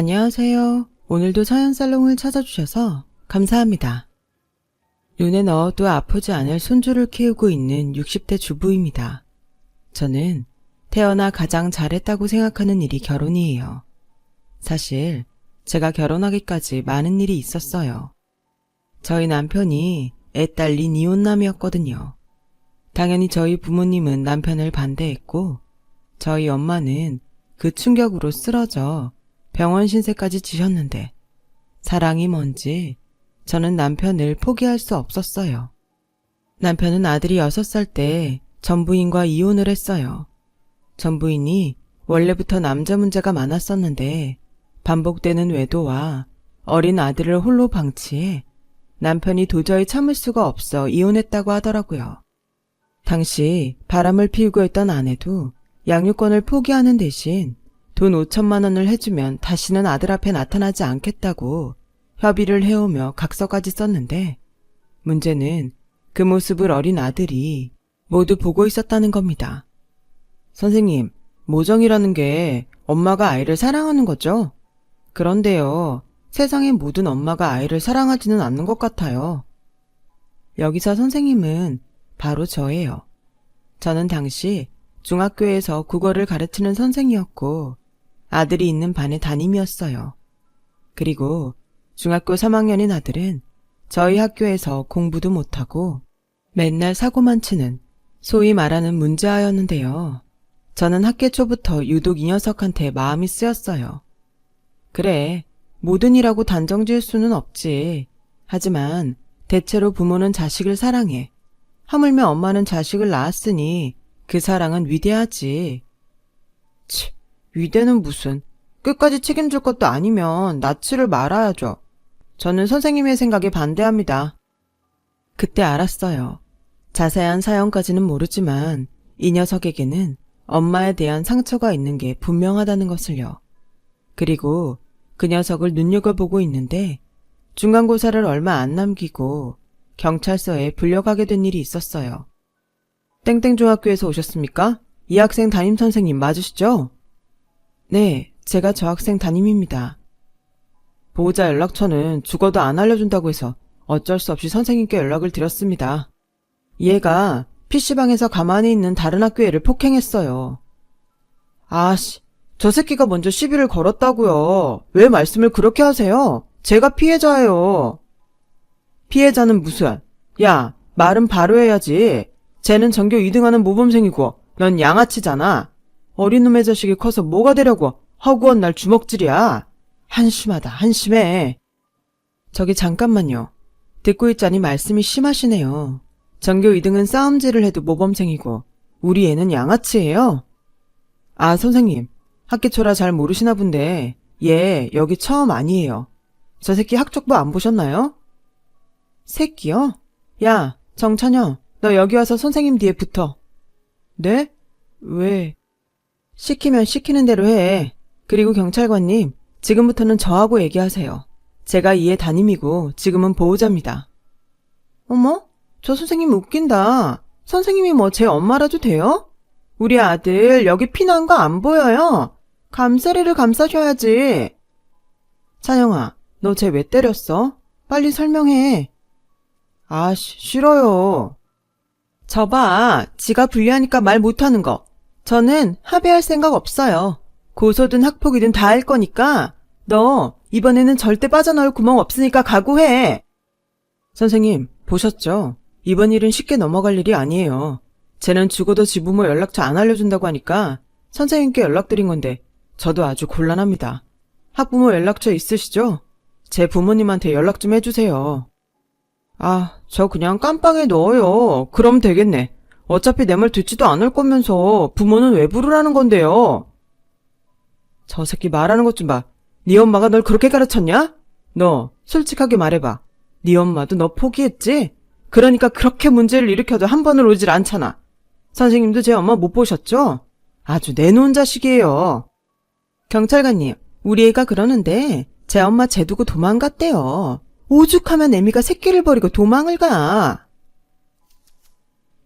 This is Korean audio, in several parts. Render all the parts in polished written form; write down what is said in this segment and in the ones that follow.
안녕하세요. 오늘도 서연살롱을 찾아주셔서 감사합니다. 눈에 넣어도 아프지 않을 손주를 키우고 있는 60대 주부입니다. 저는 태어나 가장 잘했다고 생각하는 일이 결혼이에요. 사실 제가 결혼하기까지 많은 일이 있었어요. 저희 남편이 애 딸린 이혼남이었거든요. 당연히 저희 부모님은 남편을 반대했고 저희 엄마는 그 충격으로 쓰러져 병원 신세까지 지셨는데 사랑이 뭔지 저는 남편을 포기할 수 없었어요. 남편은 아들이 6살 때 전부인과 이혼을 했어요. 전부인이 원래부터 남자 문제가 많았었는데 반복되는 외도와 어린 아들을 홀로 방치해 남편이 도저히 참을 수가 없어 이혼했다고 하더라고요. 당시 바람을 피우고 있던 아내도 양육권을 포기하는 대신 돈 5천만 원을 해주면 다시는 아들 앞에 나타나지 않겠다고 협의를 해오며 각서까지 썼는데 문제는 그 모습을 어린 아들이 모두 보고 있었다는 겁니다. 선생님, 모정이라는 게 엄마가 아이를 사랑하는 거죠? 그런데요, 세상의 모든 엄마가 아이를 사랑하지는 않는 것 같아요. 여기서 선생님은 바로 저예요. 저는 당시 중학교에서 국어를 가르치는 선생이었고 아들이 있는 반의 담임이었어요. 그리고 중학교 3학년인 아들은 저희 학교에서 공부도 못하고 맨날 사고만 치는 소위 말하는 문제아였는데요. 저는 학기 초부터 유독 이 녀석한테 마음이 쓰였어요. 그래, 모든 이라고 단정 지을 수는 없지. 하지만 대체로 부모는 자식을 사랑해. 하물며 엄마는 자식을 낳았으니 그 사랑은 위대하지. 치, 위대는 무슨. 끝까지 책임질 것도 아니면 낳지를 말아야죠. 저는 선생님의 생각에 반대합니다. 그때 알았어요. 자세한 사연까지는 모르지만 이 녀석에게는 엄마에 대한 상처가 있는 게 분명하다는 것을요. 그리고 그 녀석을 눈여겨보고 있는데 중간고사를 얼마 안 남기고 경찰서에 불려가게 된 일이 있었어요. 땡땡중학교에서 오셨습니까? 이 학생 담임선생님 맞으시죠? 네, 제가 저 학생 담임입니다. 보호자 연락처는 죽어도 안 알려준다고 해서 어쩔 수 없이 선생님께 연락을 드렸습니다. 얘가 PC방에서 가만히 있는 다른 학교 애를 폭행했어요. 아씨, 저 새끼가 먼저 시비를 걸었다고요. 왜 말씀을 그렇게 하세요? 제가 피해자예요. 피해자는 무슨? 야, 말은 바로 해야지. 쟤는 전교 2등하는 모범생이고 넌 양아치잖아. 어린 놈의 자식이 커서 뭐가 되려고 허구한 날 주먹질이야. 한심하다, 한심해. 저기 잠깐만요. 듣고 있자니 말씀이 심하시네요. 전교 2등은 싸움질을 해도 모범생이고 우리 애는 양아치예요. 아, 선생님. 학기 초라 잘 모르시나 본데 얘 여기 처음 아니에요. 저 새끼 학적부 안 보셨나요? 새끼요? 야, 정찬영, 너 여기 와서 선생님 뒤에 붙어. 네? 왜? 시키면 시키는 대로 해. 그리고 경찰관님, 지금부터는 저하고 얘기하세요. 제가 이 애 담임이고 지금은 보호자입니다. 어머? 저 선생님 웃긴다. 선생님이 뭐 제 엄마라도 돼요? 우리 아들 여기 피난 거 안 보여요? 감사리를 감싸셔야지. 찬영아, 너 쟤 왜 때렸어? 빨리 설명해. 아씨, 싫어요. 저봐, 지가 불리하니까 말 못하는 거. 저는 합의할 생각 없어요. 고소든 학폭이든 다 할 거니까 너 이번에는 절대 빠져나올 구멍 없으니까 각오해. 선생님, 보셨죠? 이번 일은 쉽게 넘어갈 일이 아니에요. 쟤는 죽어도 지 부모 연락처 안 알려준다고 하니까 선생님께 연락드린 건데 저도 아주 곤란합니다. 학부모 연락처 있으시죠? 제 부모님한테 연락 좀 해주세요. 아, 저 그냥 깜빵에 넣어요. 그럼 되겠네. 어차피 내 말 듣지도 않을 거면서 부모는 왜 부르라는 건데요. 저 새끼 말하는 것 좀 봐. 네 엄마가 널 그렇게 가르쳤냐? 너 솔직하게 말해봐. 네 엄마도 너 포기했지? 그러니까 그렇게 문제를 일으켜도 한 번을 오질 않잖아. 선생님도 제 엄마 못 보셨죠? 아주 내놓은 자식이에요. 경찰관님, 우리 애가 그러는데 제 엄마 쟤 두고 도망갔대요. 오죽하면 애미가 새끼를 버리고 도망을 가.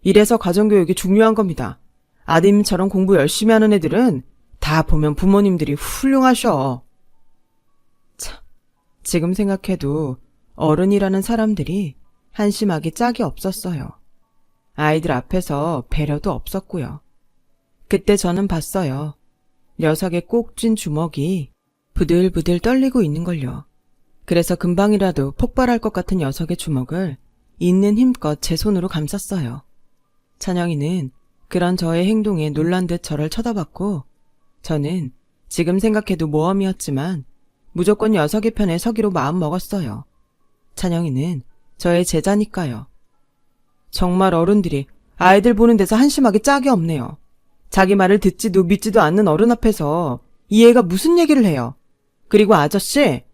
이래서 가정교육이 중요한 겁니다. 아드님처럼 공부 열심히 하는 애들은 다 보면 부모님들이 훌륭하셔. 지금 생각해도 어른이라는 사람들이 한심하기 짝이 없었어요. 아이들 앞에서 배려도 없었고요. 그때 저는 봤어요. 녀석의 꼭 쥔 주먹이 부들부들 떨리고 있는걸요. 그래서 금방이라도 폭발할 것 같은 녀석의 주먹을 있는 힘껏 제 손으로 감쌌어요. 찬영이는 그런 저의 행동에 놀란 듯 저를 쳐다봤고, 저는 지금 생각해도 모험이었지만 무조건 녀석의 편에 서기로 마음먹었어요. 찬영이는 저의 제자니까요. 정말 어른들이 아이들 보는 데서 한심하게 짝이 없네요. 자기 말을 듣지도 믿지도 않는 어른 앞에서 이 애가 무슨 얘기를 해요. 그리고 아저씨?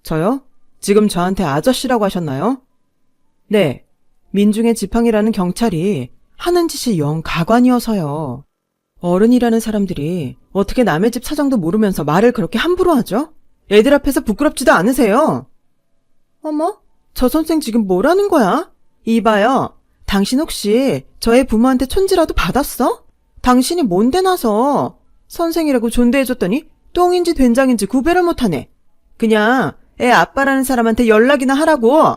저요? 지금 저한테 아저씨라고 하셨나요? 네, 민중의 지팡이라는 경찰이 하는 짓이 영 가관이어서요. 어른이라는 사람들이 어떻게 남의 집 사정도 모르면서 말을 그렇게 함부로 하죠? 애들 앞에서 부끄럽지도 않으세요? 어머, 저 선생 지금 뭐라는 거야? 이봐요, 당신 혹시 저의 부모한테 촌지라도 받았어? 당신이 뭔데 나서 선생이라고 존대해줬더니 똥인지 된장인지 구별을 못하네. 그냥 애 아빠라는 사람한테 연락이나 하라고.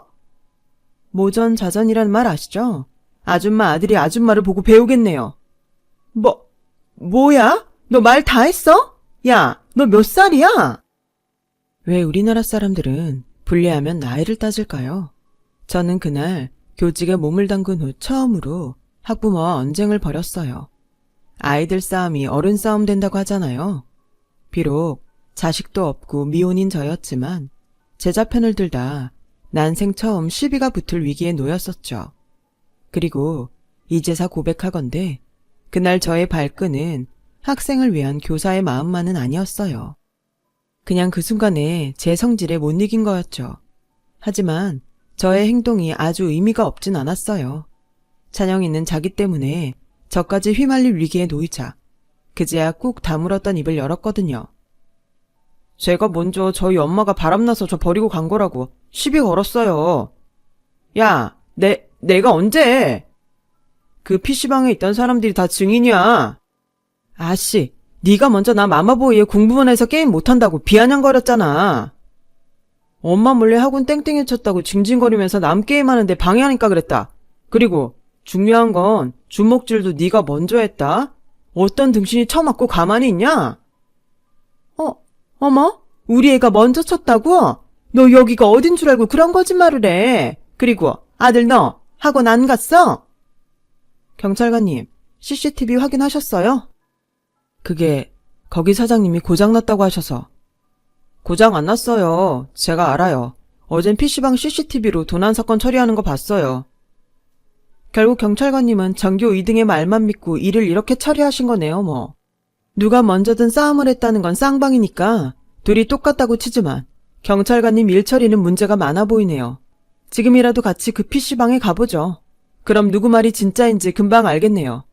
모전자전이라는 말 아시죠? 아줌마 아들이 아줌마를 보고 배우겠네요. 뭐야? 너 말 다 했어? 야, 너 몇 살이야? 왜 우리나라 사람들은 불리하면 나이를 따질까요? 저는 그날 교직에 몸을 담근 후 처음으로 학부모와 언쟁을 벌였어요. 아이들 싸움이 어른 싸움 된다고 하잖아요. 비록 자식도 없고 미혼인 저였지만 제자 편을 들다 난생 처음 시비가 붙을 위기에 놓였었죠. 그리고 이제사 고백하건대 그날 저의 발끈은 학생을 위한 교사의 마음만은 아니었어요. 그냥 그 순간에 제 성질에 못 이긴 거였죠. 하지만 저의 행동이 아주 의미가 없진 않았어요. 찬영이는 자기 때문에 저까지 휘말릴 위기에 놓이자 그제야 꾹 다물었던 입을 열었거든요. 제가 먼저 저희 엄마가 바람나서 저 버리고 간 거라고 시비 걸었어요. 야, 내가 언제? 그 PC방에 있던 사람들이 다 증인이야. 아씨, 네가 먼저 나 마마보이에 공부원에서 게임 못한다고 비아냥거렸잖아. 엄마 몰래 학원 땡땡이 쳤다고 징징거리면서 남 게임하는데 방해하니까 그랬다. 그리고 중요한 건 주먹질도 네가 먼저 했다. 어떤 등신이 처맞고 가만히 있냐? 어머? 우리 애가 먼저 쳤다고? 너 여기가 어딘 줄 알고 그런 거짓말을 해. 그리고 아들 너 학원 안 갔어? 경찰관님, CCTV 확인하셨어요? 그게 거기 사장님이 고장났다고 하셔서. 고장 안 났어요. 제가 알아요. 어젠 PC방 CCTV로 도난 사건 처리하는 거 봤어요. 결국 경찰관님은 전교 2등의 말만 믿고 일을 이렇게 처리하신 거네요, 뭐. 누가 먼저든 싸움을 했다는 건 쌍방이니까 둘이 똑같다고 치지만 경찰관님 일 처리는 문제가 많아 보이네요. 지금이라도 같이 그 PC방에 가보죠. 그럼 누구 말이 진짜인지 금방 알겠네요.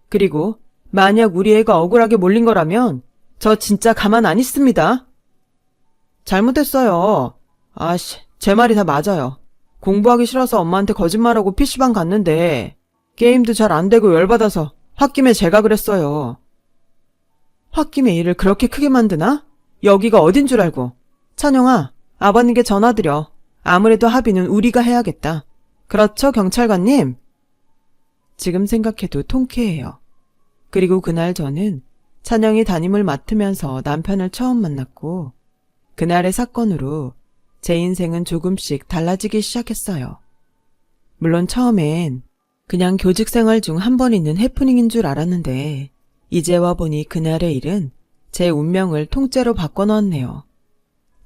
그리고 만약 우리 애가 억울하게 몰린 거라면 저 진짜 가만 안 있습니다. 잘못했어요. 아씨, 제 말이 다 맞아요. 공부하기 싫어서 엄마한테 거짓말하고 PC방 갔는데 게임도 잘 안 되고 열받아서 홧김에 제가 그랬어요. 홧김에 일을 그렇게 크게 만드나? 여기가 어딘 줄 알고. 찬영아, 아버님께 전화드려. 아무래도 합의는 우리가 해야겠다. 그렇죠, 경찰관님? 지금 생각해도 통쾌해요. 그리고 그날 저는 찬영이 담임을 맡으면서 남편을 처음 만났고 그날의 사건으로 제 인생은 조금씩 달라지기 시작했어요. 물론 처음엔 그냥 교직 생활 중 한 번 있는 해프닝인 줄 알았는데 이제 와보니 그날의 일은 제 운명을 통째로 바꿔놓았네요.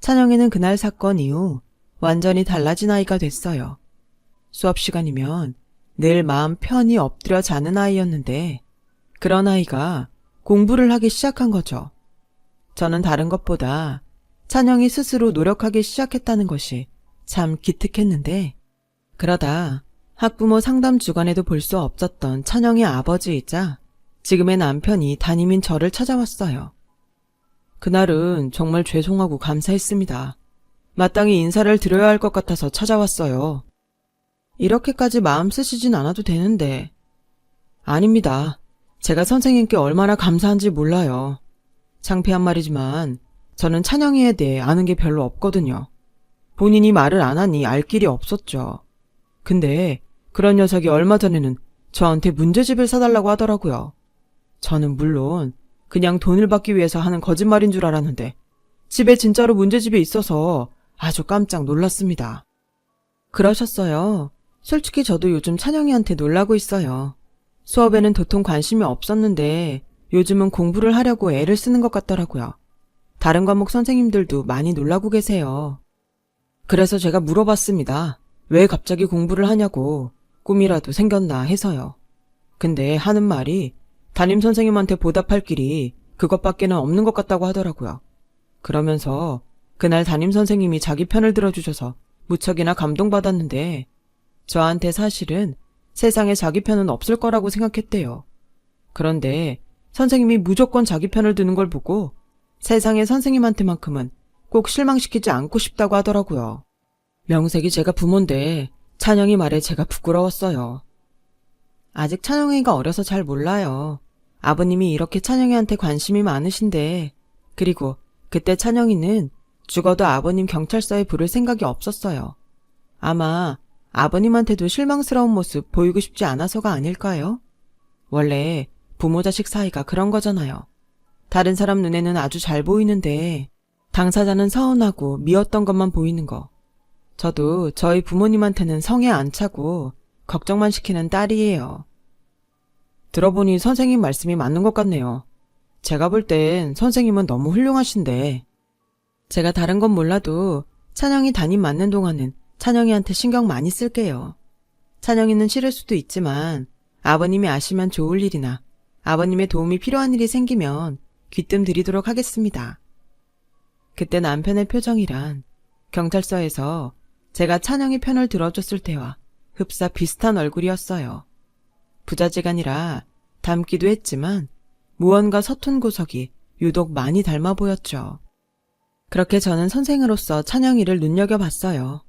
찬영이는 그날 사건 이후 완전히 달라진 아이가 됐어요. 수업 시간이면 늘 마음 편히 엎드려 자는 아이였는데 그런 아이가 공부를 하기 시작한 거죠. 저는 다른 것보다 찬영이 스스로 노력하기 시작했다는 것이 참 기특했는데 그러다 학부모 상담 주간에도 볼 수 없었던 찬영의 아버지이자 지금의 남편이 담임인 저를 찾아왔어요. 그날은 정말 죄송하고 감사했습니다. 마땅히 인사를 드려야 할 것 같아서 찾아왔어요. 이렇게까지 마음 쓰시진 않아도 되는데. 아닙니다. 제가 선생님께 얼마나 감사한지 몰라요. 창피한 말이지만 저는 찬영이에 대해 아는 게 별로 없거든요. 본인이 말을 안 하니 알 길이 없었죠. 근데 그런 녀석이 얼마 전에는 저한테 문제집을 사달라고 하더라고요. 저는 물론 그냥 돈을 받기 위해서 하는 거짓말인 줄 알았는데 집에 진짜로 문제집이 있어서 아주 깜짝 놀랐습니다. 그러셨어요. 솔직히 저도 요즘 찬영이한테 놀라고 있어요. 수업에는 도통 관심이 없었는데 요즘은 공부를 하려고 애를 쓰는 것 같더라고요. 다른 과목 선생님들도 많이 놀라고 계세요. 그래서 제가 물어봤습니다. 왜 갑자기 공부를 하냐고, 꿈이라도 생겼나 해서요. 근데 하는 말이 담임선생님한테 보답할 길이 그것밖에는 없는 것 같다고 하더라고요. 그러면서 그날 담임선생님이 자기 편을 들어주셔서 무척이나 감동받았는데 저한테 사실은 세상에 자기 편은 없을 거라고 생각했대요. 그런데 선생님이 무조건 자기 편을 드는 걸 보고 세상의 선생님한테만큼은 꼭 실망시키지 않고 싶다고 하더라고요. 명색이 제가 부모인데 찬영이 말에 제가 부끄러웠어요. 아직 찬영이가 어려서 잘 몰라요. 아버님이 이렇게 찬영이한테 관심이 많으신데, 그리고 그때 찬영이는 죽어도 아버님 경찰서에 부를 생각이 없었어요. 아마 아버님한테도 실망스러운 모습 보이고 싶지 않아서가 아닐까요? 원래 부모 자식 사이가 그런 거잖아요. 다른 사람 눈에는 아주 잘 보이는데 당사자는 서운하고 미웠던 것만 보이는 거. 저도 저희 부모님한테는 성에 안 차고 걱정만 시키는 딸이에요. 들어보니 선생님 말씀이 맞는 것 같네요. 제가 볼 땐 선생님은 너무 훌륭하신데 제가 다른 건 몰라도 찬영이 담임 맡는 동안은 찬영이한테 신경 많이 쓸게요. 찬영이는 싫을 수도 있지만 아버님이 아시면 좋을 일이나 아버님의 도움이 필요한 일이 생기면 귀뜸 드리도록 하겠습니다. 그때 남편의 표정이란 경찰서에서 제가 찬영이 편을 들어줬을 때와 흡사 비슷한 얼굴이었어요. 부자지간이라 닮기도 했지만 무언가 서툰 구석이 유독 많이 닮아 보였죠. 그렇게 저는 선생으로서 찬영이를 눈여겨봤어요.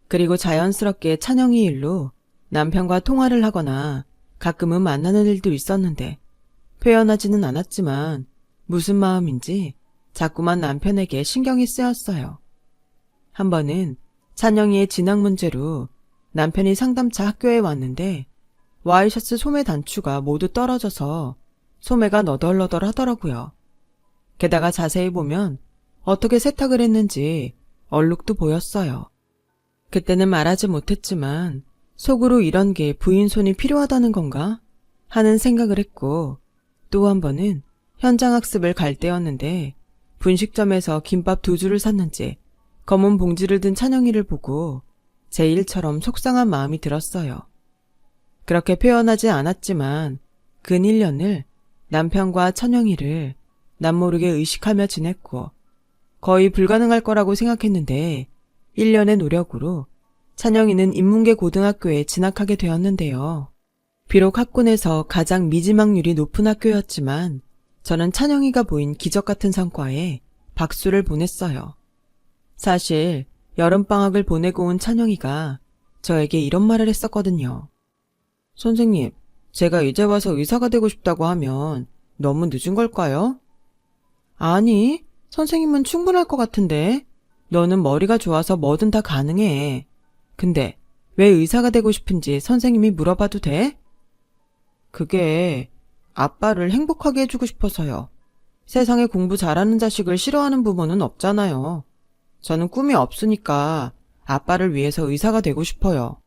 그리고 자연스럽게 찬영이 일로 남편과 통화를 하거나 가끔은 만나는 일도 있었는데 표현하지는 않았지만 무슨 마음인지 자꾸만 남편에게 신경이 쓰였어요. 한 번은 찬영이의 진학 문제로 남편이 상담차 학교에 왔는데 와이셔츠 소매 단추가 모두 떨어져서 소매가 너덜너덜 하더라고요. 게다가 자세히 보면 어떻게 세탁을 했는지 얼룩도 보였어요. 그때는 말하지 못했지만 속으로 이런 게 부인 손이 필요하다는 건가 하는 생각을 했고, 또 한 번은 현장학습을 갈 때였는데 분식점에서 김밥 2줄을 샀는지 검은 봉지를 든 찬영이를 보고 제 일처럼 속상한 마음이 들었어요. 그렇게 표현하지 않았지만 근 1년을 남편과 찬영이를 남모르게 의식하며 지냈고 거의 불가능할 거라고 생각했는데 1년의 노력으로 찬영이는 인문계 고등학교에 진학하게 되었는데요. 비록 학군에서 가장 미지망률이 높은 학교였지만 저는 찬영이가 보인 기적 같은 성과에 박수를 보냈어요. 사실 여름방학을 보내고 온 찬영이가 저에게 이런 말을 했었거든요. 선생님, 제가 이제 와서 의사가 되고 싶다고 하면 너무 늦은 걸까요? 아니, 선생님은 충분할 것 같은데. 너는 머리가 좋아서 뭐든 다 가능해. 근데 왜 의사가 되고 싶은지 선생님이 물어봐도 돼? 그게 아빠를 행복하게 해주고 싶어서요. 세상에 공부 잘하는 자식을 싫어하는 부모는 없잖아요. 저는 꿈이 없으니까 아빠를 위해서 의사가 되고 싶어요.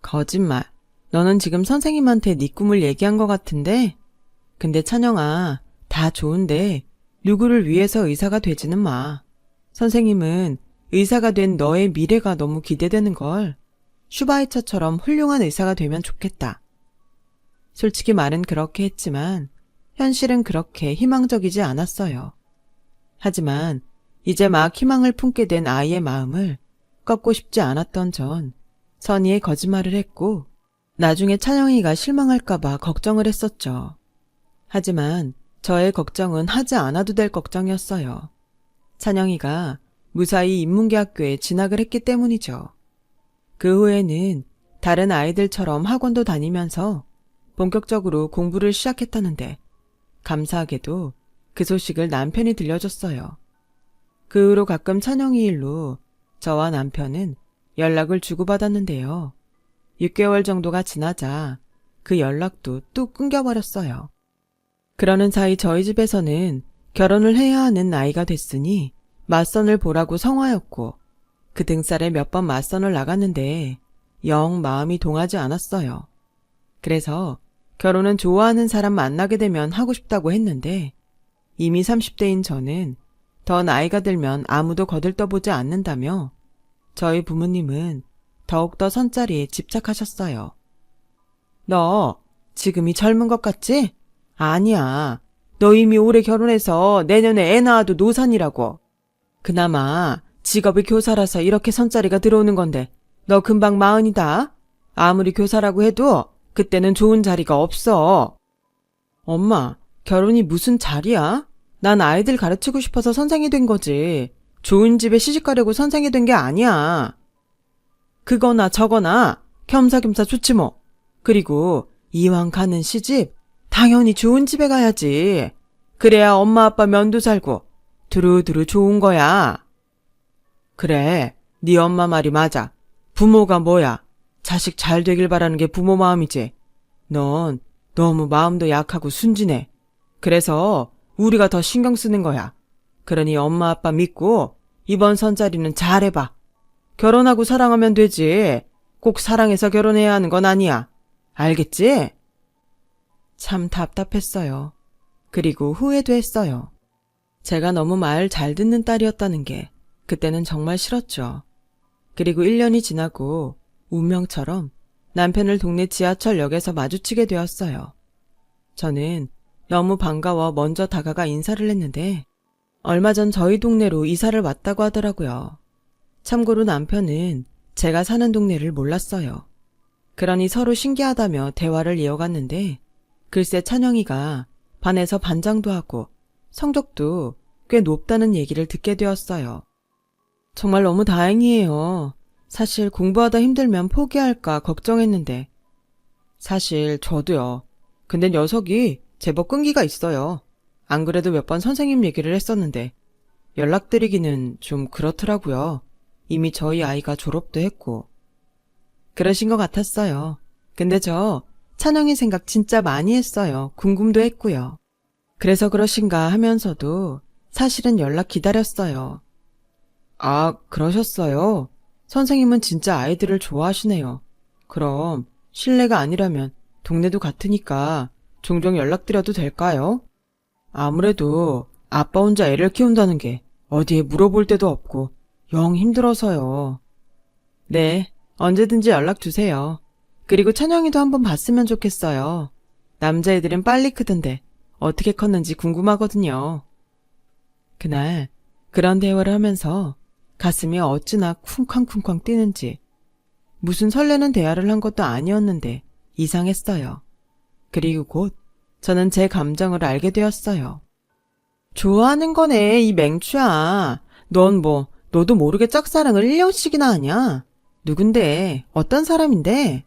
거짓말. 너는 지금 선생님한테 네 꿈을 얘기한 것 같은데? 근데 찬영아, 다 좋은데 누구를 위해서 의사가 되지는 마. 선생님은 의사가 된 너의 미래가 너무 기대되는걸. 슈바이처처럼 훌륭한 의사가 되면 좋겠다. 솔직히 말은 그렇게 했지만 현실은 그렇게 희망적이지 않았어요. 하지만 이제 막 희망을 품게 된 아이의 마음을 꺾고 싶지 않았던 전 선의의 거짓말을 했고 나중에 찬영이가 실망할까봐 걱정을 했었죠. 하지만 저의 걱정은 하지 않아도 될 걱정이었어요. 찬영이가 무사히 인문계 학교에 진학을 했기 때문이죠. 그 후에는 다른 아이들처럼 학원도 다니면서 본격적으로 공부를 시작했다는데 감사하게도 그 소식을 남편이 들려줬어요. 그 후로 가끔 찬영이 일로 저와 남편은 연락을 주고받았는데요. 6개월 정도가 지나자 그 연락도 뚝 끊겨버렸어요. 그러는 사이 저희 집에서는 결혼을 해야 하는 나이가 됐으니 맞선을 보라고 성화였고 그 등살에 몇 번 맞선을 나갔는데 영 마음이 동하지 않았어요. 그래서 결혼은 좋아하는 사람 만나게 되면 하고 싶다고 했는데 이미 30대인 저는 더 나이가 들면 아무도 거들떠보지 않는다며 저희 부모님은 더욱더 선자리에 집착하셨어요. 너 지금이 젊은 것 같지? 아니야. 너 이미 올해 결혼해서 내년에 애 낳아도 노산이라고. 그나마 직업이 교사라서 이렇게 선자리가 들어오는 건데 너 금방 40이다. 아무리 교사라고 해도 그때는 좋은 자리가 없어. 엄마, 결혼이 무슨 자리야? 난 아이들 가르치고 싶어서 선생이 된 거지. 좋은 집에 시집가려고 선생이 된 게 아니야. 그거나 저거나 겸사겸사 좋지 뭐. 그리고 이왕 가는 시집 당연히 좋은 집에 가야지. 그래야 엄마 아빠 면도 살고 두루두루 좋은 거야. 그래, 네 엄마 말이 맞아. 부모가 뭐야? 자식 잘 되길 바라는 게 부모 마음이지. 넌 너무 마음도 약하고 순진해. 그래서 우리가 더 신경 쓰는 거야. 그러니 엄마 아빠 믿고 이번 선자리는 잘해봐. 결혼하고 사랑하면 되지. 꼭 사랑해서 결혼해야 하는 건 아니야. 알겠지? 참 답답했어요. 그리고 후회도 했어요. 제가 너무 말 잘 듣는 딸이었다는 게 그때는 정말 싫었죠. 그리고 1년이 지나고 운명처럼 남편을 동네 지하철역에서 마주치게 되었어요. 저는 너무 반가워 먼저 다가가 인사를 했는데 얼마 전 저희 동네로 이사를 왔다고 하더라고요. 참고로 남편은 제가 사는 동네를 몰랐어요. 그러니 서로 신기하다며 대화를 이어갔는데 글쎄 찬영이가 반에서 반장도 하고 성적도 꽤 높다는 얘기를 듣게 되었어요. 정말 너무 다행이에요. 사실 공부하다 힘들면 포기할까 걱정했는데. 사실 저도요. 근데 녀석이 제법 끈기가 있어요. 안 그래도 몇 번 선생님 얘기를 했었는데 연락드리기는 좀 그렇더라고요. 이미 저희 아이가 졸업도 했고. 그러신 것 같았어요. 근데 저 찬영이 생각 진짜 많이 했어요. 궁금도 했고요. 그래서 그러신가 하면서도 사실은 연락 기다렸어요. 아, 그러셨어요? 선생님은 진짜 아이들을 좋아하시네요. 그럼 실례가 아니라면 동네도 같으니까 종종 연락드려도 될까요? 아무래도 아빠 혼자 애를 키운다는 게 어디에 물어볼 데도 없고 영 힘들어서요. 네, 언제든지 연락 주세요. 그리고 찬영이도 한번 봤으면 좋겠어요. 남자애들은 빨리 크던데 어떻게 컸는지 궁금하거든요. 그날 그런 대화를 하면서 가슴이 어찌나 쿵쾅쿵쾅 뛰는지 무슨 설레는 대화를 한 것도 아니었는데 이상했어요. 그리고 곧 저는 제 감정을 알게 되었어요. 좋아하는 거네, 이 맹추야. 너도 모르게 짝사랑을 1년씩이나 하냐? 누군데? 어떤 사람인데?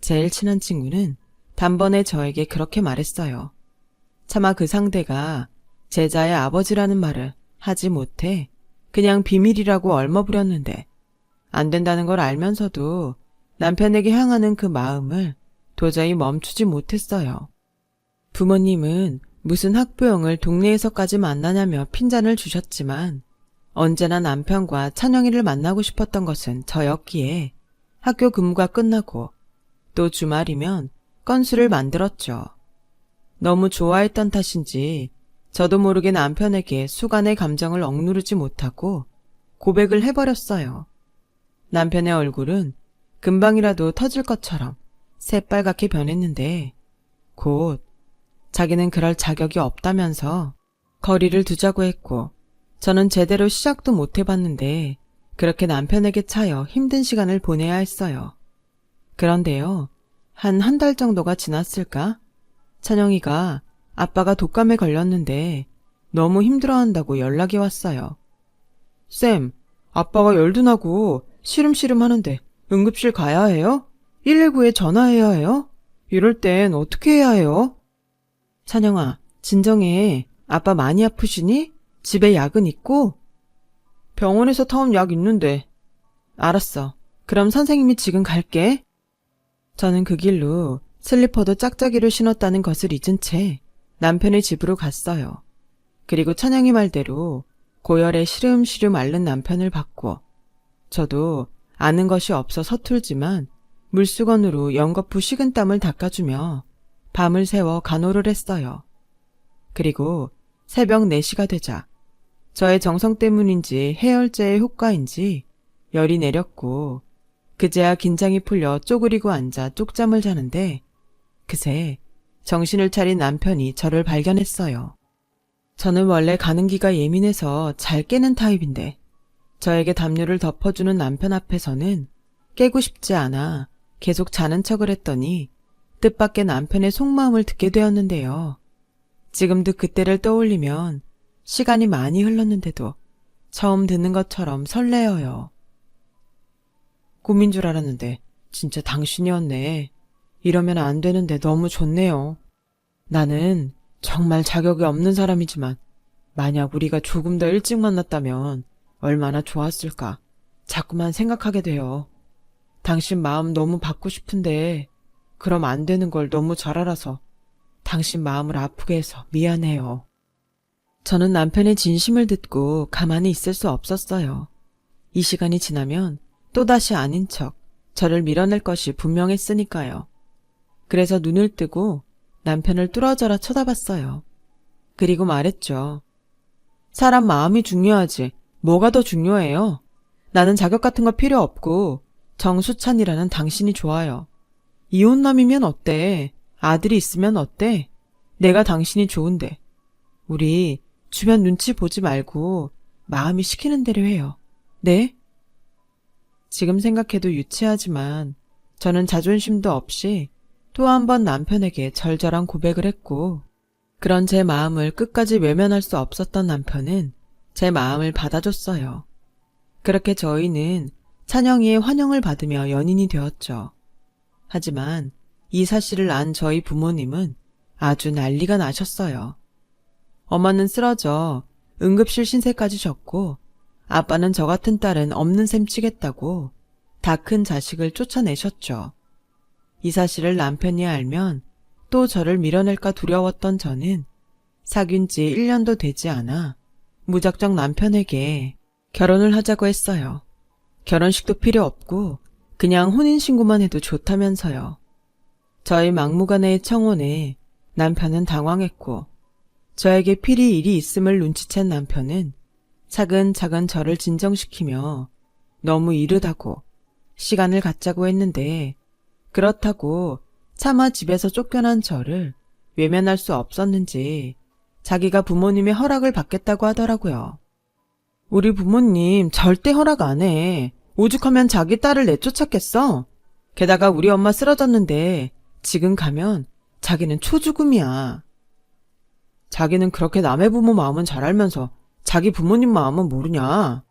제일 친한 친구는 단번에 저에게 그렇게 말했어요. 차마 그 상대가 제자의 아버지라는 말을 하지 못해 그냥 비밀이라고 얼머부렸는데 안 된다는 걸 알면서도 남편에게 향하는 그 마음을 도저히 멈추지 못했어요. 부모님은 무슨 학부형을 동네에서까지 만나냐며 핀잔을 주셨지만 언제나 남편과 찬영이를 만나고 싶었던 것은 저였기에 학교 근무가 끝나고 또 주말이면 건수를 만들었죠. 너무 좋아했던 탓인지 저도 모르게 남편에게 수간의 감정을 억누르지 못하고 고백을 해버렸어요. 남편의 얼굴은 금방이라도 터질 것처럼 새빨갛게 변했는데 곧 자기는 그럴 자격이 없다면서 거리를 두자고 했고 저는 제대로 시작도 못 해봤는데 그렇게 남편에게 차여 힘든 시간을 보내야 했어요. 그런데요, 한 달 정도가 지났을까? 찬영이가 아빠가 독감에 걸렸는데 너무 힘들어한다고 연락이 왔어요. 쌤, 아빠가 열도 나고 시름시름 하는데 응급실 가야 해요? 119에 전화해야 해요? 이럴 땐 어떻게 해야 해요? 찬영아, 진정해. 아빠 많이 아프시니? 집에 약은 있고? 병원에서 타온 약 있는데. 알았어. 그럼 선생님이 지금 갈게. 저는 그 길로 슬리퍼도 짝짝이로 신었다는 것을 잊은 채 남편의 집으로 갔어요. 그리고 찬영이 말대로 고열에 시름시름 앓는 남편을 봤고, 저도 아는 것이 없어 서툴지만 물수건으로 연거푸 식은땀을 닦아주며 밤을 새워 간호를 했어요. 그리고 새벽 4시가 되자 저의 정성 때문인지 해열제의 효과인지 열이 내렸고, 그제야 긴장이 풀려 쪼그리고 앉아 쪽잠을 자는데 그새 정신을 차린 남편이 저를 발견했어요. 저는 원래 가는기가 예민해서 잘 깨는 타입인데 저에게 담요를 덮어주는 남편 앞에서는 깨고 싶지 않아 계속 자는 척을 했더니 뜻밖의 남편의 속마음을 듣게 되었는데요. 지금도 그때를 떠올리면 시간이 많이 흘렀는데도 처음 듣는 것처럼 설레어요. 꿈인 줄 알았는데 진짜 당신이었네. 이러면 안 되는데 너무 좋네요. 나는 정말 자격이 없는 사람이지만 만약 우리가 조금 더 일찍 만났다면 얼마나 좋았을까 자꾸만 생각하게 돼요. 당신 마음 너무 받고 싶은데 그럼 안 되는 걸 너무 잘 알아서 당신 마음을 아프게 해서 미안해요. 저는 남편의 진심을 듣고 가만히 있을 수 없었어요. 이 시간이 지나면 또다시 아닌 척 저를 밀어낼 것이 분명했으니까요. 그래서 눈을 뜨고 남편을 뚫어져라 쳐다봤어요. 그리고 말했죠. 사람 마음이 중요하지 뭐가 더 중요해요? 나는 자격 같은 거 필요 없고 정수찬이라는 당신이 좋아요. 이혼남이면 어때? 아들이 있으면 어때? 내가 당신이 좋은데. 우리 주변 눈치 보지 말고 마음이 시키는 대로 해요. 네? 지금 생각해도 유치하지만 저는 자존심도 없이 또 한 번 남편에게 절절한 고백을 했고, 그런 제 마음을 끝까지 외면할 수 없었던 남편은 제 마음을 받아줬어요. 그렇게 저희는 찬영이의 환영을 받으며 연인이 되었죠. 하지만 이 사실을 안 저희 부모님은 아주 난리가 나셨어요. 엄마는 쓰러져 응급실 신세까지 졌고, 아빠는 저 같은 딸은 없는 셈 치겠다고 다 큰 자식을 쫓아내셨죠. 이 사실을 남편이 알면 또 저를 밀어낼까 두려웠던 저는 사귄 지 1년도 되지 않아 무작정 남편에게 결혼을 하자고 했어요. 결혼식도 필요 없고 그냥 혼인신고만 해도 좋다면서요. 저희 막무가내의 청혼에 남편은 당황했고, 저에게 필히 일이 있음을 눈치챈 남편은 차근차근 저를 진정시키며 너무 이르다고 시간을 갖자고 했는데, 그렇다고 차마 집에서 쫓겨난 저를 외면할 수 없었는지 자기가 부모님의 허락을 받겠다고 하더라고요. 우리 부모님 절대 허락 안 해. 오죽하면 자기 딸을 내쫓았겠어? 게다가 우리 엄마 쓰러졌는데 지금 가면 자기는 초죽음이야. 자기는 그렇게 남의 부모 마음은 잘 알면서 자기 부모님 마음은 모르냐?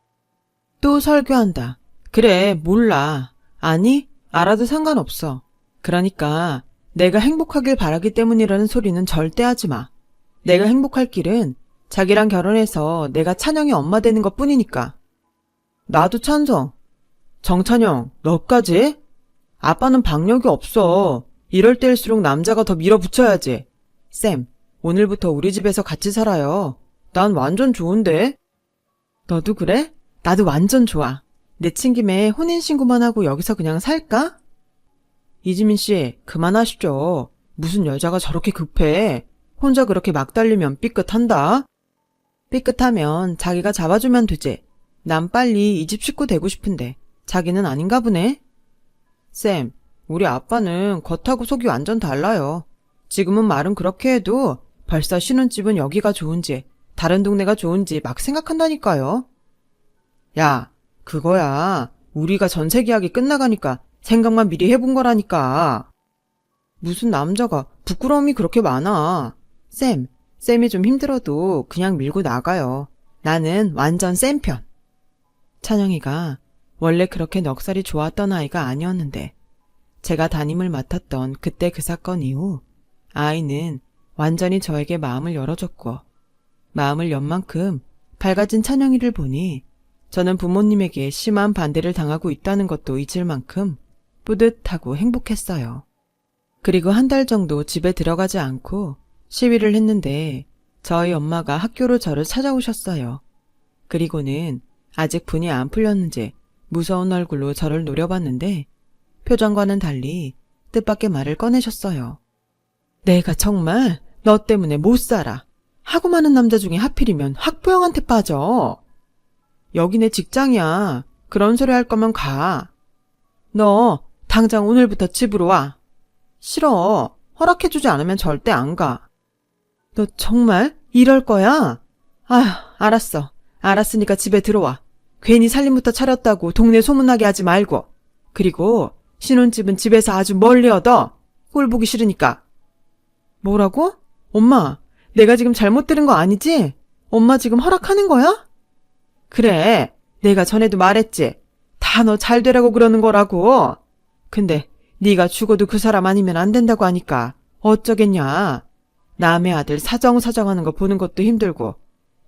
또 설교한다. 그래, 몰라. 아니, 알아도 상관없어. 그러니까 내가 행복하길 바라기 때문이라는 소리는 절대 하지 마. 내가 행복할 길은 자기랑 결혼해서 내가 찬영이 엄마 되는 것 뿐이니까. 나도 찬성. 정찬영, 너까지? 아빠는 박력이 없어. 이럴 때일수록 남자가 더 밀어붙여야지. 쌤, 오늘부터 우리 집에서 같이 살아요. 난 완전 좋은데? 너도 그래? 나도 완전 좋아. 내친 김에 혼인신고만 하고 여기서 그냥 살까? 이지민 씨, 그만하시죠. 무슨 여자가 저렇게 급해. 혼자 그렇게 막 달리면 삐끗한다. 삐끗하면 자기가 잡아주면 되지. 난 빨리 이 집 식구 되고 싶은데 자기는 아닌가 보네. 쌤, 우리 아빠는 겉하고 속이 완전 달라요. 지금은 말은 그렇게 해도 벌써 쉬는 집은 여기가 좋은지 다른 동네가 좋은지 막 생각한다니까요. 야, 그거야. 우리가 전세 계약이 끝나가니까 생각만 미리 해본 거라니까. 무슨 남자가 부끄러움이 그렇게 많아. 쌤이 좀 힘들어도 그냥 밀고 나가요. 나는 완전 쌤 편. 찬영이가 원래 그렇게 넉살이 좋았던 아이가 아니었는데 제가 담임을 맡았던 그때 그 사건 이후 아이는 완전히 저에게 마음을 열어줬고, 마음을 연 만큼 밝아진 찬영이를 보니 저는 부모님에게 심한 반대를 당하고 있다는 것도 잊을 만큼 뿌듯하고 행복했어요. 그리고 한 달 정도 집에 들어가지 않고 시위를 했는데 저희 엄마가 학교로 저를 찾아오셨어요. 그리고는 아직 분이 안 풀렸는지 무서운 얼굴로 저를 노려봤는데 표정과는 달리 뜻밖의 말을 꺼내셨어요. 내가 정말 너 때문에 못 살아. 하고 많은 남자 중에 하필이면 학부형한테 빠져. 여기 내 직장이야. 그런 소리 할 거면 가. 너 당장 오늘부터 집으로 와. 싫어. 허락해주지 않으면 절대 안 가. 너 정말 이럴 거야? 아휴, 알았어. 알았으니까 집에 들어와. 괜히 살림부터 차렸다고 동네 소문나게 하지 말고. 그리고 신혼집은 집에서 아주 멀리 얻어. 꼴 보기 싫으니까. 뭐라고? 엄마, 내가 지금 잘못 들은 거 아니지? 엄마 지금 허락하는 거야? 그래, 내가 전에도 말했지. 다 너 잘 되라고 그러는 거라고. 근데 네가 죽어도 그 사람 아니면 안 된다고 하니까 어쩌겠냐. 남의 아들 사정사정하는 거 보는 것도 힘들고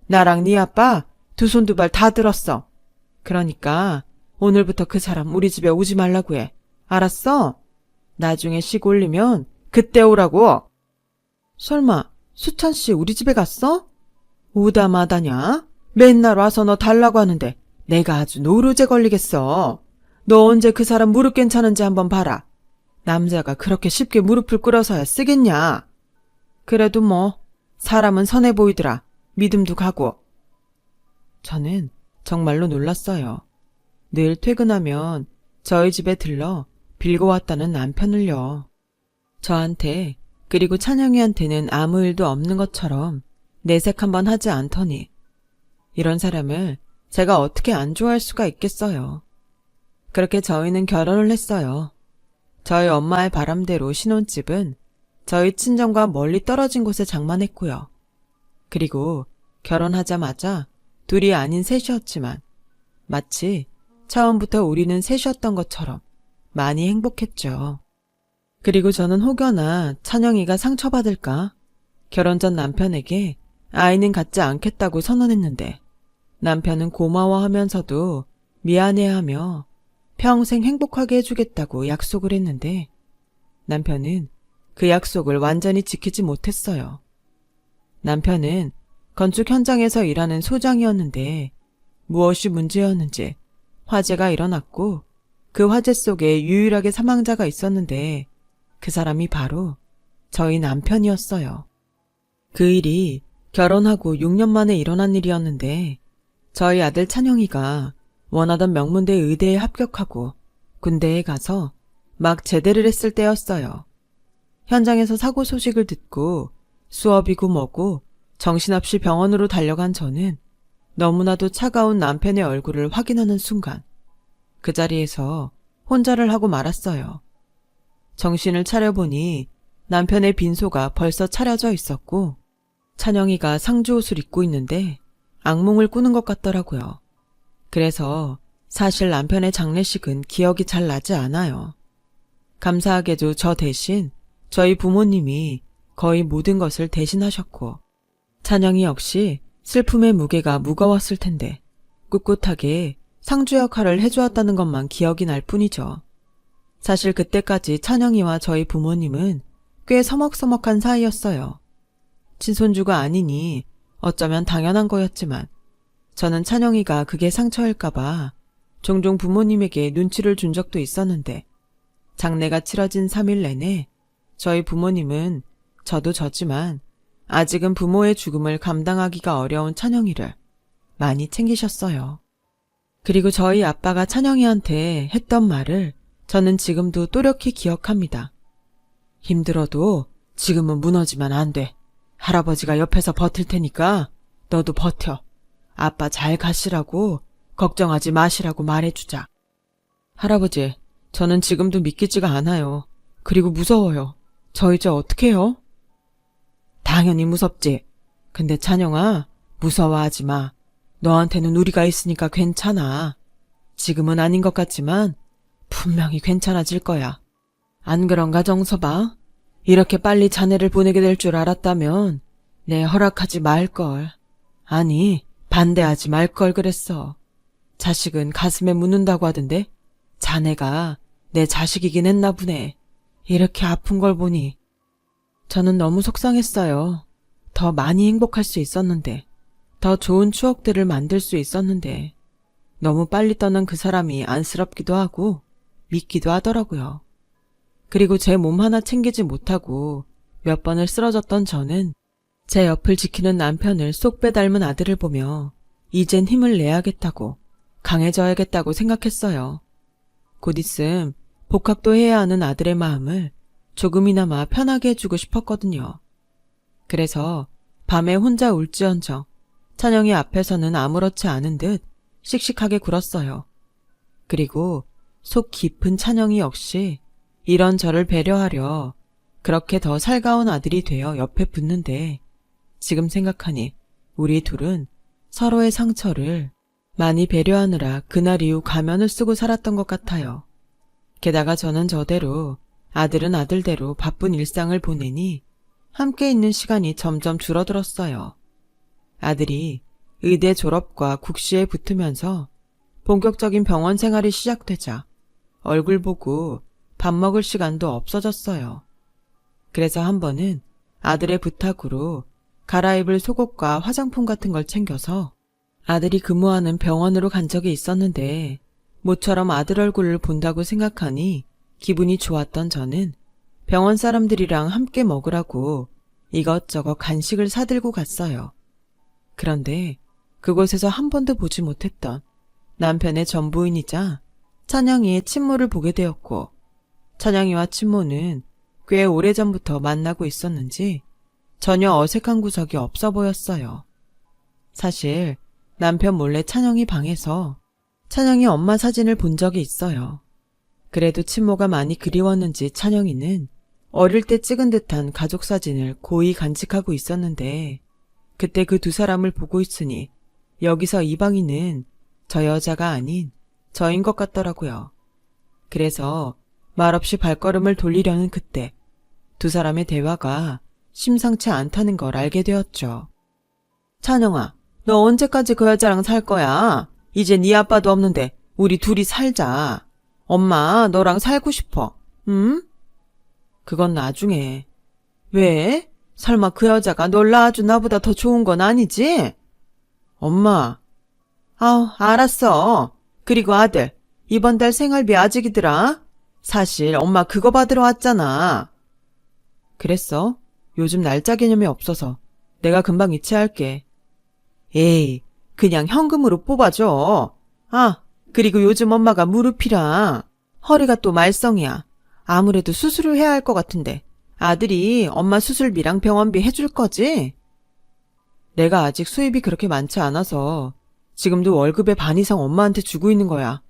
나랑 네 아빠 두 손 두 발 다 들었어. 그러니까 오늘부터 그 사람 우리 집에 오지 말라고 해. 알았어? 나중에 식 올리면 그때 오라고. 설마 수찬 씨 우리 집에 갔어? 오다 마다냐? 맨날 와서 너 달라고 하는데 내가 아주 노루제 걸리겠어. 너 언제 그 사람 무릎 괜찮은지 한번 봐라. 남자가 그렇게 쉽게 무릎을 꿇어서야 쓰겠냐. 그래도 뭐 사람은 선해 보이더라. 믿음도 가고. 저는 정말로 놀랐어요. 늘 퇴근하면 저희 집에 들러 빌고 왔다는 남편을요. 저한테 그리고 찬영이한테는 아무 일도 없는 것처럼 내색 한번 하지 않더니 이런 사람을 제가 어떻게 안 좋아할 수가 있겠어요. 그렇게 저희는 결혼을 했어요. 저희 엄마의 바람대로 신혼집은 저희 친정과 멀리 떨어진 곳에 장만했고요. 그리고 결혼하자마자 둘이 아닌 셋이었지만 마치 처음부터 우리는 셋이었던 것처럼 많이 행복했죠. 그리고 저는 혹여나 찬영이가 상처받을까 결혼 전 남편에게 아이는 갖지 않겠다고 선언했는데 남편은 고마워하면서도 미안해하며 평생 행복하게 해주겠다고 약속을 했는데 남편은 그 약속을 완전히 지키지 못했어요. 남편은 건축 현장에서 일하는 소장이었는데 무엇이 문제였는지 화재가 일어났고 그 화재 속에 유일하게 사망자가 있었는데 그 사람이 바로 저희 남편이었어요. 그 일이 결혼하고 6년 만에 일어난 일이었는데 저희 아들 찬영이가 원하던 명문대 의대에 합격하고 군대에 가서 막 제대를 했을 때였어요. 현장에서 사고 소식을 듣고 수업이고 뭐고 정신없이 병원으로 달려간 저는 너무나도 차가운 남편의 얼굴을 확인하는 순간 그 자리에서 혼자를 하고 말았어요. 정신을 차려보니 남편의 빈소가 벌써 차려져 있었고 찬영이가 상주 옷을 입고 있는데 악몽을 꾸는 것 같더라고요. 그래서 사실 남편의 장례식은 기억이 잘 나지 않아요. 감사하게도 저 대신 저희 부모님이 거의 모든 것을 대신하셨고 찬영이 역시 슬픔의 무게가 무거웠을 텐데 꿋꿋하게 상주 역할을 해주었다는 것만 기억이 날 뿐이죠. 사실 그때까지 찬영이와 저희 부모님은 꽤 서먹서먹한 사이였어요. 친손주가 아니니 어쩌면 당연한 거였지만 저는 찬영이가 그게 상처일까봐 종종 부모님에게 눈치를 준 적도 있었는데 장례가 치러진 3일 내내 저희 부모님은 저도 저지만 아직은 부모의 죽음을 감당하기가 어려운 찬영이를 많이 챙기셨어요. 그리고 저희 아빠가 찬영이한테 했던 말을 저는 지금도 또렷이 기억합니다. 힘들어도 지금은 무너지면 안 돼. 할아버지가 옆에서 버틸 테니까 너도 버텨. 아빠 잘 가시라고 걱정하지 마시라고 말해주자. 할아버지, 저는 지금도 믿기지가 않아요. 그리고 무서워요. 저 이제 어떡해요? 당연히 무섭지. 근데 찬영아, 무서워하지 마. 너한테는 우리가 있으니까 괜찮아. 지금은 아닌 것 같지만 분명히 괜찮아질 거야. 안 그런가 정서봐? 이렇게 빨리 자네를 보내게 될 줄 알았다면 내 허락하지 말걸. 아니, 반대하지 말걸 그랬어. 자식은 가슴에 묻는다고 하던데 자네가 내 자식이긴 했나 보네. 이렇게 아픈 걸 보니. 저는 너무 속상했어요. 더 많이 행복할 수 있었는데, 더 좋은 추억들을 만들 수 있었는데, 너무 빨리 떠난 그 사람이 안쓰럽기도 하고 믿기도 하더라고요. 그리고 제 몸 하나 챙기지 못하고 몇 번을 쓰러졌던 저는 제 옆을 지키는 남편을 쏙 빼닮은 아들을 보며 이젠 힘을 내야겠다고, 강해져야겠다고 생각했어요. 곧 있음 복학도 해야 하는 아들의 마음을 조금이나마 편하게 해주고 싶었거든요. 그래서 밤에 혼자 울지언정 찬영이 앞에서는 아무렇지 않은 듯 씩씩하게 굴었어요. 그리고 속 깊은 찬영이 역시 이런 저를 배려하려 그렇게 더 살가운 아들이 되어 옆에 붙는데, 지금 생각하니 우리 둘은 서로의 상처를 많이 배려하느라 그날 이후 가면을 쓰고 살았던 것 같아요. 게다가 저는 저대로, 아들은 아들대로 바쁜 일상을 보내니 함께 있는 시간이 점점 줄어들었어요. 아들이 의대 졸업과 국시에 붙으면서 본격적인 병원 생활이 시작되자 얼굴 보고 밥 먹을 시간도 없어졌어요. 그래서 한 번은 아들의 부탁으로 갈아입을 속옷과 화장품 같은 걸 챙겨서 아들이 근무하는 병원으로 간 적이 있었는데, 모처럼 아들 얼굴을 본다고 생각하니 기분이 좋았던 저는 병원 사람들이랑 함께 먹으라고 이것저것 간식을 사들고 갔어요. 그런데 그곳에서 한 번도 보지 못했던 남편의 전부인이자 찬영이의 친모를 보게 되었고, 찬영이와 친모는 꽤 오래전부터 만나고 있었는지 전혀 어색한 구석이 없어 보였어요. 사실 남편 몰래 찬영이 방에서 찬영이 엄마 사진을 본 적이 있어요. 그래도 친모가 많이 그리웠는지 찬영이는 어릴 때 찍은 듯한 가족 사진을 고이 간직하고 있었는데, 그때 그 두 사람을 보고 있으니 여기서 이방인은 저 여자가 아닌 저인 것 같더라고요. 그래서 말없이 발걸음을 돌리려는 그때 두 사람의 대화가 심상치 않다는 걸 알게 되었죠. 찬영아, 너 언제까지 그 여자랑 살 거야? 이제 네 아빠도 없는데 우리 둘이 살자. 엄마 너랑 살고 싶어. 응? 그건 나중에. 왜? 설마 그 여자가 널 낳아준 나보다 더 좋은 건 아니지? 엄마. 알았어. 그리고 아들, 이번 달 생활비 아직이더라. 사실 엄마 그거 받으러 왔잖아. 그랬어? 요즘 날짜 개념이 없어서 내가 금방 이체할게. 에이, 그냥 현금으로 뽑아줘. 그리고 요즘 엄마가 무릎이랑 허리가 또 말썽이야. 아무래도 수술을 해야 할 것 같은데 아들이 엄마 수술비랑 병원비 해줄 거지? 내가 아직 수입이 그렇게 많지 않아서 지금도 월급의 반 이상 엄마한테 주고 있는 거야.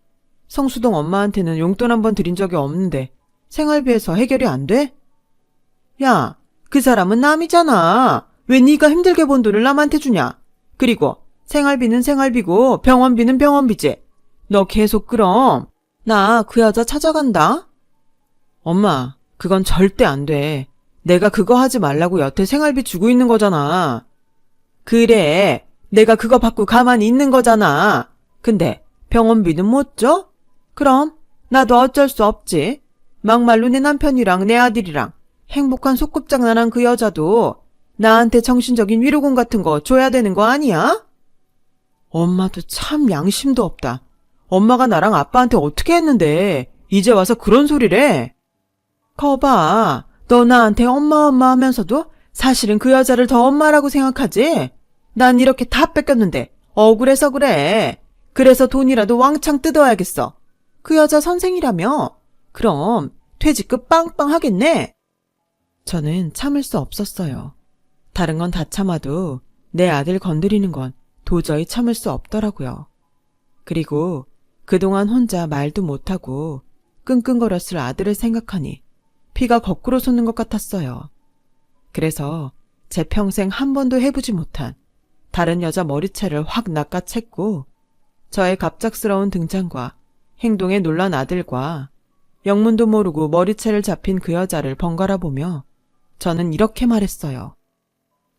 성수동 엄마한테는 용돈 한 번 드린 적이 없는데 생활비에서 해결이 안 돼? 야, 그 사람은 남이잖아. 왜 네가 힘들게 번 돈을 남한테 주냐? 그리고 생활비는 생활비고 병원비는 병원비지. 너 계속 그럼 나 그 여자 찾아간다. 엄마, 그건 절대 안 돼. 내가 그거 하지 말라고 여태 생활비 주고 있는 거잖아. 그래, 내가 그거 받고 가만히 있는 거잖아. 근데 병원비는 못 줘? 그럼 나도 어쩔 수 없지. 막말로 내 남편이랑 내 아들이랑 행복한 소꿉장난한 그 여자도 나한테 정신적인 위로금 같은 거 줘야 되는 거 아니야? 엄마도 참 양심도 없다. 엄마가 나랑 아빠한테 어떻게 했는데 이제 와서 그런 소리래. 거봐, 너 나한테 엄마 하면서도 사실은 그 여자를 더 엄마라고 생각하지? 난 이렇게 다 뺏겼는데 억울해서 그래. 그래서 돈이라도 왕창 뜯어야겠어. 그 여자 선생이라며? 그럼 퇴직금 빵빵 하겠네. 저는 참을 수 없었어요. 다른 건 다 참아도 내 아들 건드리는 건 도저히 참을 수 없더라고요. 그리고 그동안 혼자 말도 못하고 끙끙거렸을 아들을 생각하니 피가 거꾸로 솟는 것 같았어요. 그래서 제 평생 한 번도 해보지 못한 다른 여자 머리채를 확 낚아챘고, 저의 갑작스러운 등장과 행동에 놀란 아들과 영문도 모르고 머리채를 잡힌 그 여자를 번갈아 보며 저는 이렇게 말했어요.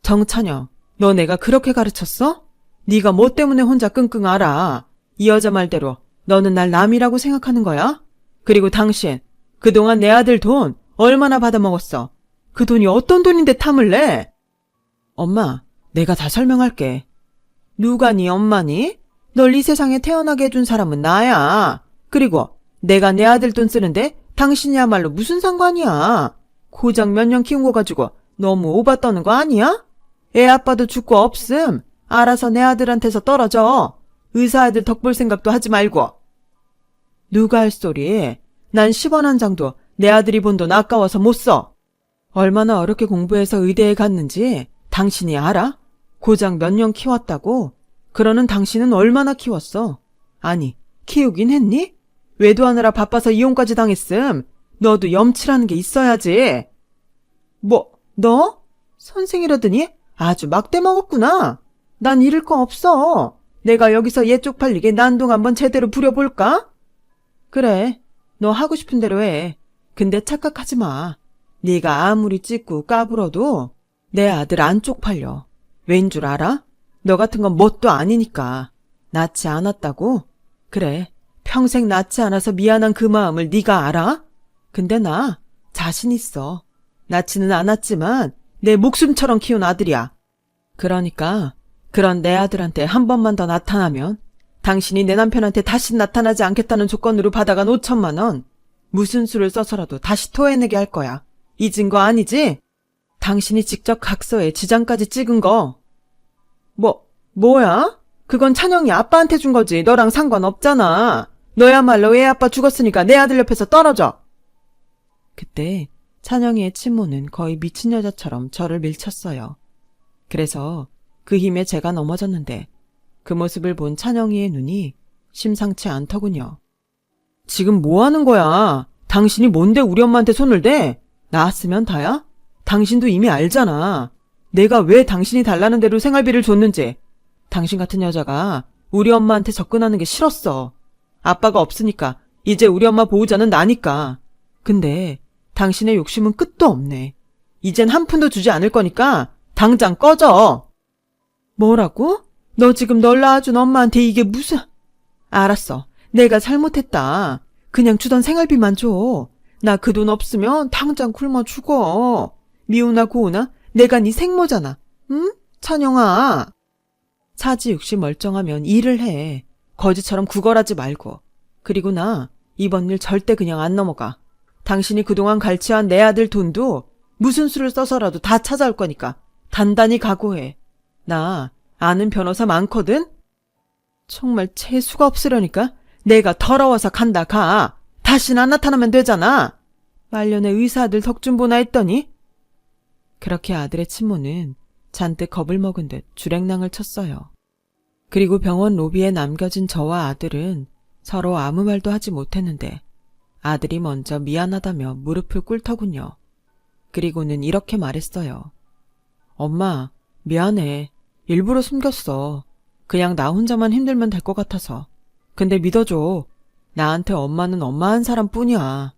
정찬영, 너 내가 그렇게 가르쳤어? 네가 뭐 때문에 혼자 끙끙 앓아? 이 여자 말대로 너는 날 남이라고 생각하는 거야? 그리고 당신, 그동안 내 아들 돈 얼마나 받아먹었어? 그 돈이 어떤 돈인데 탐을 내? 엄마, 내가 다 설명할게. 누가 네 엄마니? 널 이 세상에 태어나게 해준 사람은 나야. 그리고 내가 내 아들 돈 쓰는데 당신이야말로 무슨 상관이야? 고작 몇 년 키운 거 가지고 너무 오바 떠는 거 아니야? 애 아빠도 죽고 없음. 알아서 내 아들한테서 떨어져. 의사 아들 덕볼 생각도 하지 말고. 누가 할 소리? 난 10원 한 장도 내 아들이 본 돈 아까워서 못 써. 얼마나 어렵게 공부해서 의대에 갔는지 당신이 알아? 고작 몇 년 키웠다고? 그러는 당신은 얼마나 키웠어? 아니, 키우긴 했니? 외도하느라 바빠서 이혼까지 당했음. 너도 염치라는 게 있어야지. 뭐, 너? 선생이라더니 아주 막대 먹었구나. 난 잃을 거 없어. 내가 여기서 얘 쪽팔리게 난동 한번 제대로 부려볼까? 그래, 너 하고 싶은 대로 해. 근데 착각하지 마. 네가 아무리 찢고 까불어도 내 아들 안 쪽팔려. 왠 줄 알아? 너 같은 건 뭣도 아니니까. 낳지 않았다고? 그래, 평생 낳지 않아서 미안한 그 마음을 네가 알아? 근데 나 자신 있어. 낳지는 않았지만 내 목숨처럼 키운 아들이야. 그러니까 그런 내 아들한테 한 번만 더 나타나면 당신이 내 남편한테 다시 나타나지 않겠다는 조건으로 받아간 5천만 원, 무슨 수를 써서라도 다시 토해내게 할 거야. 잊은 거 아니지? 당신이 직접 각서에 지장까지 찍은 거. 뭐야? 그건 찬영이 아빠한테 준 거지. 너랑 상관없잖아. 너야말로 애 아빠 죽었으니까 내 아들 옆에서 떨어져. 그때 찬영이의 친모는 거의 미친 여자처럼 저를 밀쳤어요. 그래서 그 힘에 제가 넘어졌는데 그 모습을 본 찬영이의 눈이 심상치 않더군요. 지금 뭐 하는 거야? 당신이 뭔데 우리 엄마한테 손을 대? 나았으면 다야? 당신도 이미 알잖아. 내가 왜 당신이 달라는 대로 생활비를 줬는지. 당신 같은 여자가 우리 엄마한테 접근하는 게 싫었어. 아빠가 없으니까 이제 우리 엄마 보호자는 나니까. 근데 당신의 욕심은 끝도 없네. 이젠 한 푼도 주지 않을 거니까 당장 꺼져. 뭐라고? 너 지금 널 낳아준 엄마한테 이게 무슨... 알았어. 내가 잘못했다. 그냥 주던 생활비만 줘. 나 그 돈 없으면 당장 굶어 죽어. 미우나 고우나 내가 네 생모잖아. 응? 찬영아. 사지육시 멀쩡하면 일을 해. 거지처럼 구걸하지 말고. 그리고 나 이번 일 절대 그냥 안 넘어가. 당신이 그동안 갈취한 내 아들 돈도 무슨 수를 써서라도 다 찾아올 거니까 단단히 각오해. 나 아는 변호사 많거든? 정말 재수가 없으려니까 내가 더러워서 간다 가. 다신 안 나타나면 되잖아. 말년에 의사 아들 덕 좀 보나 했더니. 그렇게 아들의 친모는 잔뜩 겁을 먹은 듯 주랭랑을 쳤어요. 그리고 병원 로비에 남겨진 저와 아들은 서로 아무 말도 하지 못했는데 아들이 먼저 미안하다며 무릎을 꿇더군요. 그리고는 이렇게 말했어요. 엄마, 미안해. 일부러 숨겼어. 그냥 나 혼자만 힘들면 될 것 같아서. 근데 믿어줘. 나한테 엄마는 엄마 한 사람뿐이야.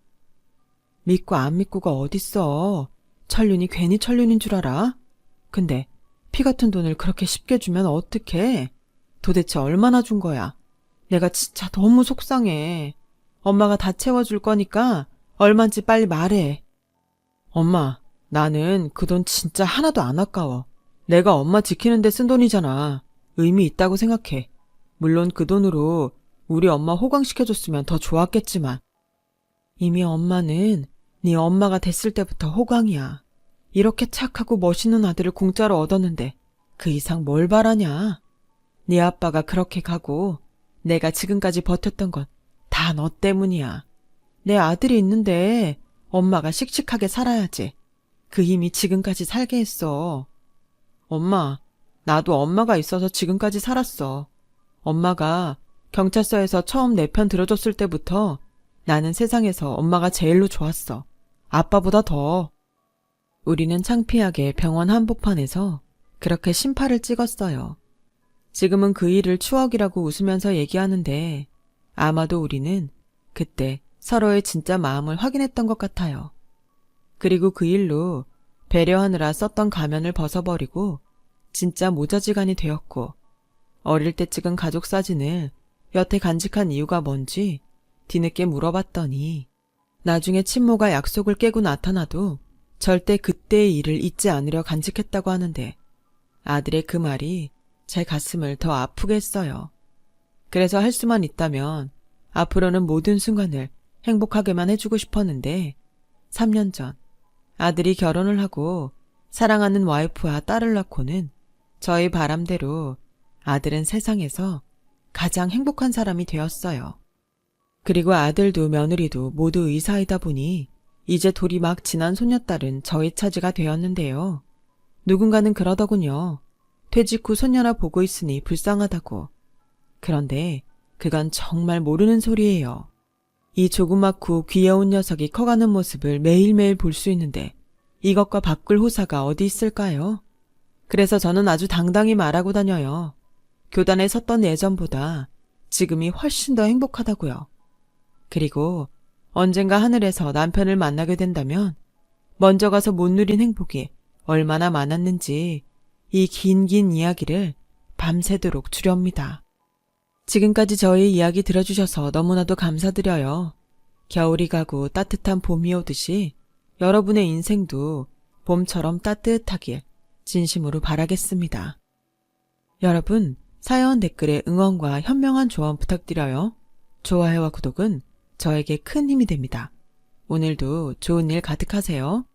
믿고 안 믿고가 어딨어. 천륜이 괜히 천륜인 줄 알아? 근데 피 같은 돈을 그렇게 쉽게 주면 어떡해? 도대체 얼마나 준 거야? 내가 진짜 너무 속상해. 엄마가 다 채워줄 거니까 얼만지 빨리 말해. 엄마, 나는 그 돈 진짜 하나도 안 아까워. 내가 엄마 지키는 데 쓴 돈이잖아. 의미 있다고 생각해. 물론 그 돈으로 우리 엄마 호강시켜줬으면 더 좋았겠지만. 이미 엄마는 네 엄마가 됐을 때부터 호강이야. 이렇게 착하고 멋있는 아들을 공짜로 얻었는데 그 이상 뭘 바라냐. 네 아빠가 그렇게 가고 내가 지금까지 버텼던 건 다 너 때문이야. 내 아들이 있는데 엄마가 씩씩하게 살아야지. 그 힘이 지금까지 살게 했어. 엄마, 나도 엄마가 있어서 지금까지 살았어. 엄마가 경찰서에서 처음 내 편 들어줬을 때부터 나는 세상에서 엄마가 제일로 좋았어. 아빠보다 더. 우리는 창피하게 병원 한복판에서 그렇게 심파를 찍었어요. 지금은 그 일을 추억이라고 웃으면서 얘기하는데 아마도 우리는 그때 서로의 진짜 마음을 확인했던 것 같아요. 그리고 그 일로 배려하느라 썼던 가면을 벗어버리고 진짜 모자지간이 되었고 어릴 때 찍은 가족 사진을 여태 간직한 이유가 뭔지 뒤늦게 물어봤더니 나중에 친모가 약속을 깨고 나타나도 절대 그때의 일을 잊지 않으려 간직했다고 하는데 아들의 그 말이 제 가슴을 더 아프게 했어요. 그래서 할 수만 있다면 앞으로는 모든 순간을 행복하게만 해주고 싶었는데 3년 전 아들이 결혼을 하고 사랑하는 와이프와 딸을 낳고는 저희 바람대로 아들은 세상에서 가장 행복한 사람이 되었어요. 그리고 아들도 며느리도 모두 의사이다 보니 이제 돌이 막 지난 손녀딸은 저희 차지가 되었는데요. 누군가는 그러더군요. 퇴직 후 손녀나 보고 있으니 불쌍하다고. 그런데 그건 정말 모르는 소리예요. 이 조그맣고 귀여운 녀석이 커가는 모습을 매일매일 볼 수 있는데 이것과 바꿀 호사가 어디 있을까요? 그래서 저는 아주 당당히 말하고 다녀요. 교단에 섰던 예전보다 지금이 훨씬 더 행복하다고요. 그리고 언젠가 하늘에서 남편을 만나게 된다면 먼저 가서 못 누린 행복이 얼마나 많았는지 이 긴 이야기를 밤새도록 주렵니다. 지금까지 저희 이야기 들어주셔서 너무나도 감사드려요. 겨울이 가고 따뜻한 봄이 오듯이 여러분의 인생도 봄처럼 따뜻하길 진심으로 바라겠습니다. 여러분, 사연 댓글에 응원과 현명한 조언 부탁드려요. 좋아요와 구독은 저에게 큰 힘이 됩니다. 오늘도 좋은 일 가득하세요.